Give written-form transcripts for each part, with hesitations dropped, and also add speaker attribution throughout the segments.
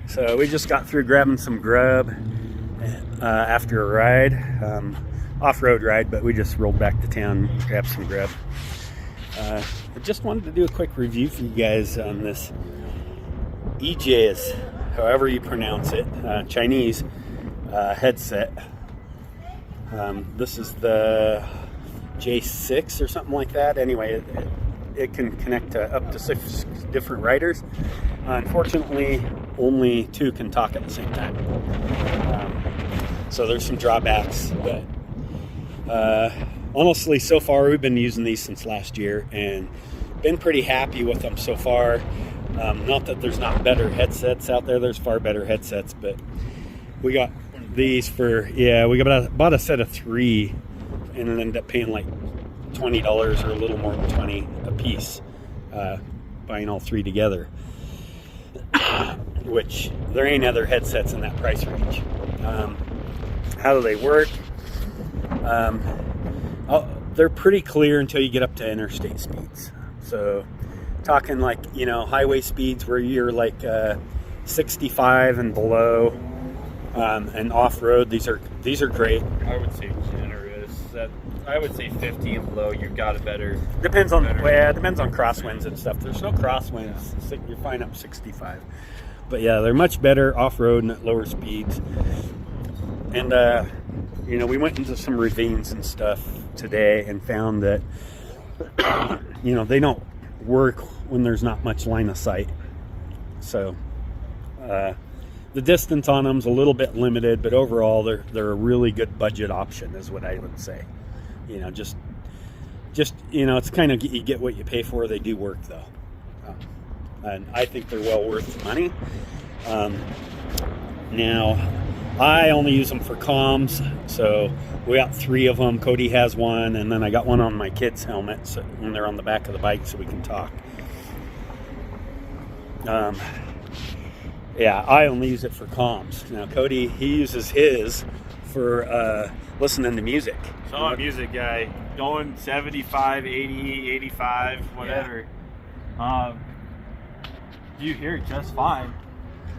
Speaker 1: So we just got through grabbing some grub after a ride, off-road ride, but we just rolled back to town, grabbed some grub. I just wanted to do a quick review for you guys on this EJS, however you pronounce it, Chinese headset. This is the J6 or something like that. Anyway, it can connect to up to 6 different riders. Unfortunately, only 2 can talk at the same time. So there's some drawbacks, but honestly, so far we've been using these since last year and been pretty happy with them so far. Not that there's not better headsets out there. There's far better headsets, but we got these for, we bought a set of 3 and ended up paying like $20 or a little more than 20 a piece, buying all 3 together, which there ain't other headsets in that price range. How do they work? They're pretty clear until you get up to interstate speeds. So talking like, highway speeds where you're like 65 and below, and off-road, these are great.
Speaker 2: I would say generous. I would say 50 and below, you've got a better.
Speaker 1: Depends on crosswinds and stuff. There's no crosswinds. Yeah. You're fine up 65. But yeah, they're much better off-road and at lower speeds. And we went into some ravines and stuff today and found that they don't work when there's not much line of sight. So the distance on them's a little bit limited, but overall they're a really good budget option, is what I would say. Just it's kind of, you get what you pay for. They do work though, and I think they're well worth the money. Now, I only use them for comms, so we got 3 of them. Cody has one, and then I got one on my kids' helmet so when they're on the back of the bike, so we can talk. I only use it for comms. Now, Cody, he uses his for listening to music.
Speaker 2: So I'm a music guy, going 75, 80, 85, whatever. Yeah. You hear it just fine.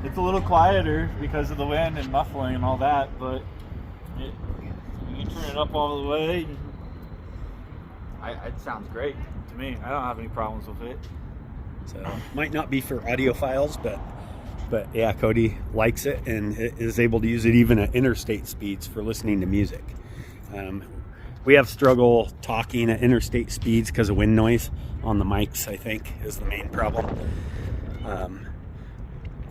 Speaker 2: It's a little quieter because of the wind and muffling and all that, but you can turn it up all the way. It sounds great to me. I don't have any problems with it.
Speaker 1: So might not be for audiophiles, but yeah, Cody likes it and is able to use it even at interstate speeds for listening to music. We have struggle talking at interstate speeds because of wind noise on the mics, I think, is the main problem.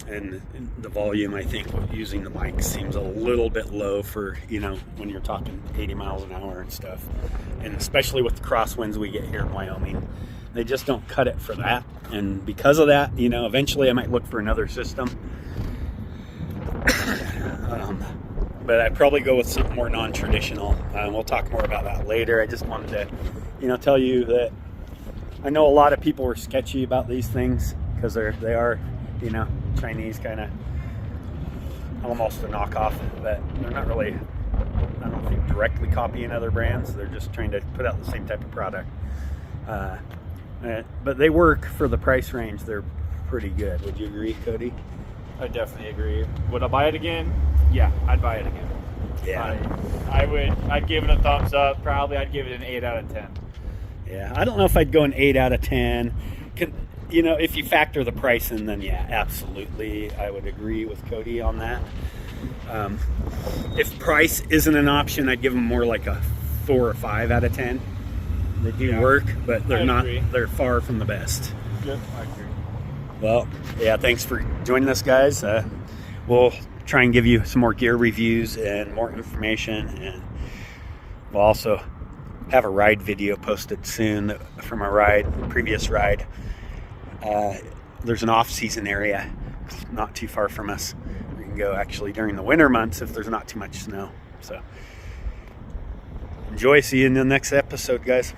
Speaker 1: And the volume, I think, using the mic seems a little bit low for, when you're talking 80 miles an hour and stuff. And especially with the crosswinds we get here in Wyoming, they just don't cut it for that. And because of that, eventually I might look for another system. But I'd probably go with something more non-traditional. We'll talk more about that later. I just wanted to, tell you that I know a lot of people were sketchy about these things because they are, Chinese, kind of almost a knockoff, but they're not really, I don't think, directly copying other brands. They're just trying to put out the same type of product. But they work for the price range. They're pretty good. Would you agree, Cody?
Speaker 2: I definitely agree. Would I buy it again? Yeah, I'd buy it again.
Speaker 1: Yeah.
Speaker 2: I'd give it a thumbs up. Probably I'd give it an 8 out of 10.
Speaker 1: Yeah, I don't know if I'd go an 8 out of 10. If you factor the price in, then yeah, absolutely, I would agree with Cody on that. If price isn't an option, I'd give them more like a 4 or 5 out of 10. They do work, but they're not. They're far from the best.
Speaker 2: Yep, I agree.
Speaker 1: Well, yeah, thanks for joining us, guys. We'll try and give you some more gear reviews and more information, and we'll also have a ride video posted soon from a previous ride. There's an off-season area not too far from us. We can go actually during the winter months if there's not too much snow. So enjoy. See you in the next episode, guys.